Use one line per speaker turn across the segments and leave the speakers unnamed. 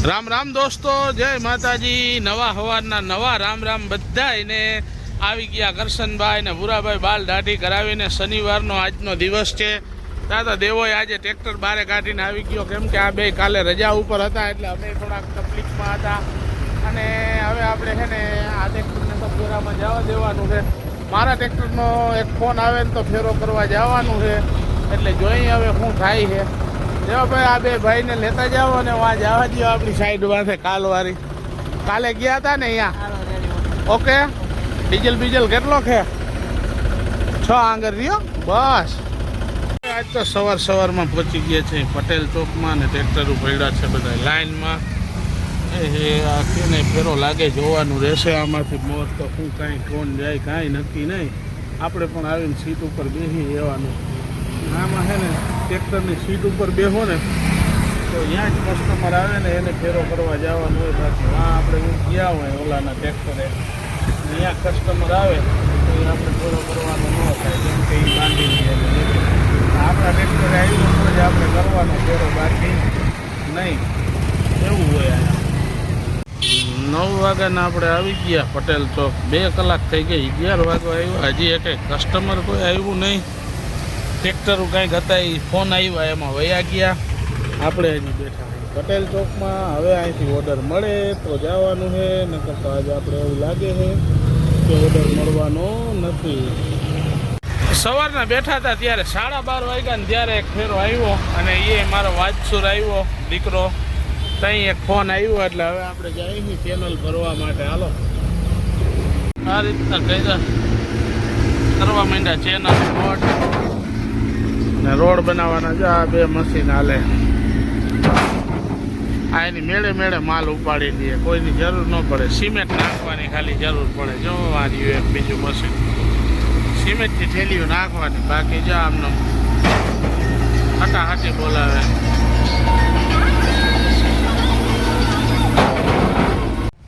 રામ રામ દોસ્તો, જય માતાજી। નવા હવારના નવા રામ રામ બધાને। આવી ગયા કરશનભાઈ ને ભૂરાભાઈ બાલ દાઢી કરાવીને। શનિવારનો આજનો દિવસ છે। દાદા દેવોએ આજે ટ્રેક્ટર બારે કાઢીને આવી ગયો, કેમ કે આ બે કાલે રજા ઉપર હતા એટલે અમે થોડાક તકલીફમાં હતા। અને હવે આપણે છે ને આ ટ્રેક્ટરને તો ફેરામાં જવા દેવાનું છે। મારા ટ્રેક્ટરનો એક ફોન આવે ને તો ફેરો કરવા જવાનું છે, એટલે જોઈએ હવે શું થાય છે। જો ભાઈ આ બે ભાઈને લેતા જાઓ અને વાં જવા દો આપણી સાઈડમાં છે કાલવારી। કાલે ગયા હતા ને અહીંયા। ઓકે, ડીઝલ બીજલ કેટલો છે? 6 આંગર રહ્યો બસ। આજ તો સવારમાં પહોંચી ગયા છે પટેલ ચોકમાં ને ટ્રેક્ટર પડ્યા છે બધા લાઈનમાં। આ કેને ફેરો લાગે જોવાનું રહેશે આમાંથી। મોર તો શું કાંઈ કોણ જાય કાંઈ નક્કી નહીં। આપણે પણ આવીને સીટ ઉપર બેસી જવાનું। આમાં છે ને ટ્રેક્ટરની સીટ ઉપર બેહો ને તો ત્યાં જ કસ્ટમર આવે ને એને ફેરો કરવા જવાનું હોય। બાકી આ આપણે ગયા હોય ઓલાના ટ્રેક્ટરે, અહીંયા કસ્ટમર આવે તો એ આપણે ફેરો કરવાનો ન થાય, કેમ કે એ બાંધી લે। આપણા ટ્રેક્ટરે આવ્યું તો જ આપણે કરવાનો ફેરો, બાકી નહીં। એવું હોય। અહીંયા 9 વાગ્યાના આપણે આવી ગયા પટેલ ચોક। 2 કલાક થઈ ગઈ, 11 વાગે આવ્યા, હજી એક કસ્ટમર કોઈ આવ્યું નહીં। ટ્રેક્ટર કંઈક હતા એ ફોન આવ્યા એમાં વયા ગયા, આપણે હજી બેઠા પટેલ ચોકમાં। હવે અહીંથી ઓર્ડર મળે તો જવાનું છે, નકર તો આજે આપણે એવું લાગે છે કે ઓર્ડર મળવાનો નથી। સવારના બેઠા હતા ત્યારે 12:30 વાગ્યા ને ત્યારે એક ફેરો આવ્યો, અને એ મારો વાજસુર આવ્યો દીકરો, ત્યાં એક ફોન આવ્યો એટલે હવે આપણે જઈએ ચેનલ ભરવા માટે। હાલો આ રીતના કઈ કરવા માંડ્યા ચેનલ ને રોડ બનાવવાના। જો આ બે મશીન હાલે, આ એની મેળે મેળે માલ ઉપાડી દે, કોઈની જરૂર ન પડે। સિમેન્ટ નાખવાની ખાલી જરૂર પડે। જો વાર્યું એક બીજું મશીન સિમેન્ટની થેલીઓ નાખવાની, બાકી જો આમનો હટાહટી બોલાવે।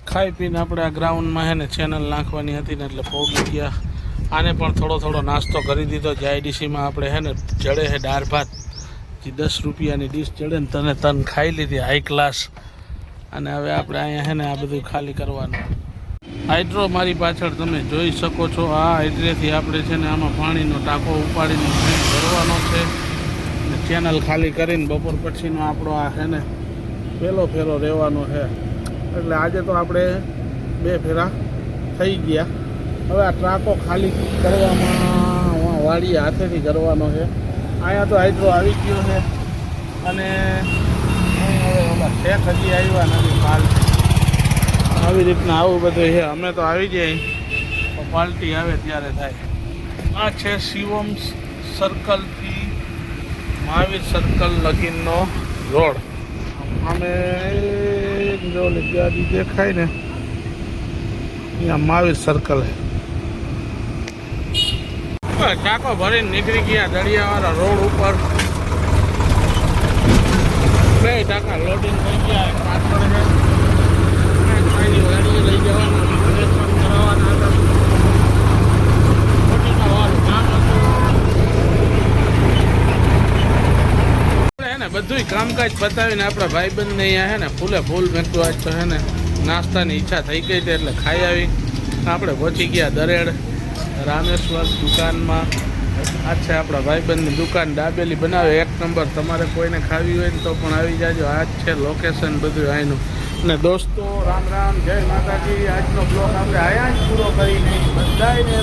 ખાઈ પીને આપણે આ ગ્રાઉન્ડમાં છે ને ચેનલ નાખવાની હતી ને એટલે પહોંચી ગયા। આને પણ થોડો નાસ્તો કરી દીધો। JIDCમાં આપણે છે ને જડે છે દાળ ભાત, જે 10 રૂપિયાની ડીશ જડે ને તન ખાઈ લીધી હાઈ ક્લાસ। અને હવે આપણે અહીંયા છે ને આ બધું ખાલી કરવાનું। હાઇડ્રો મારી પાછળ તમે જોઈ શકો છો। આ હાઇડ્રેથી આપણે છે ને આમાં પાણીનો ટાંકો ઉપાડીને ભરવાનો છે ને ચેનલ ખાલી કરીને બપોર પછીનો આપણો આ છે ને પહેલો ફેરો રહેવાનો છે। એટલે આજે તો આપણે 2 ફેરા થઈ ગયા। હવે આ ટ્રાકો ખાલી કરવામાં વાડી હાથેથી કરવાનો છે। અહીંયા તો હાઇડ્રો આવી ગયો છે, અને હવે ઓલા શેખ હજી આવ્યા નથી માલ। આવી રીતના આવું બધું છે। અમે તો આવી જઈએ તો પાર્ટી આવે ત્યારે થાય। આ છે શિવમ સર્કલથી મહાવીર સર્કલ લગીનનો રોડ। અમે જો ગાડી દેખાય ને અહીંયા મહાવીર સર્કલ છે। ટાંકો ભરીને નીકળી ગયા દરિયાવાળા રોડ ઉપર। 2 ટાંકા લોડિંગ થઈ ગયા। પાછળ છે ગાડીઓ લઈ જવાના, કલેક્શન કરાવવાના હતા। મોટીમાં વાળું કામ હતું આપણે ને બધું કામકાજ પતાવીને આપણા ભાઈબંધને અહીંયા છે ને ફૂલે ફૂલ મેકતું। આજ તો છે ને નાસ્તાની ઈચ્છા થઈ ગઈ હતી એટલે ખાઈ આવી। આપણે પહોંચી ગયા દરેડ રામેશ્વર દુકાનમાં। આ છે આપણા ભાઈબંધની દુકાન, દાબેલી બનાવે 1 નંબર। તમારે કોઈને ખાવી હોય ને તો પણ આવી જાજો। આ જ છે લોકેશન બધું અહીંનું। અને દોસ્તો રામ રામ, જય માતાજી। આજનો બ્લોગ આપણે અહીંયા જ પૂરો કરીને બધાને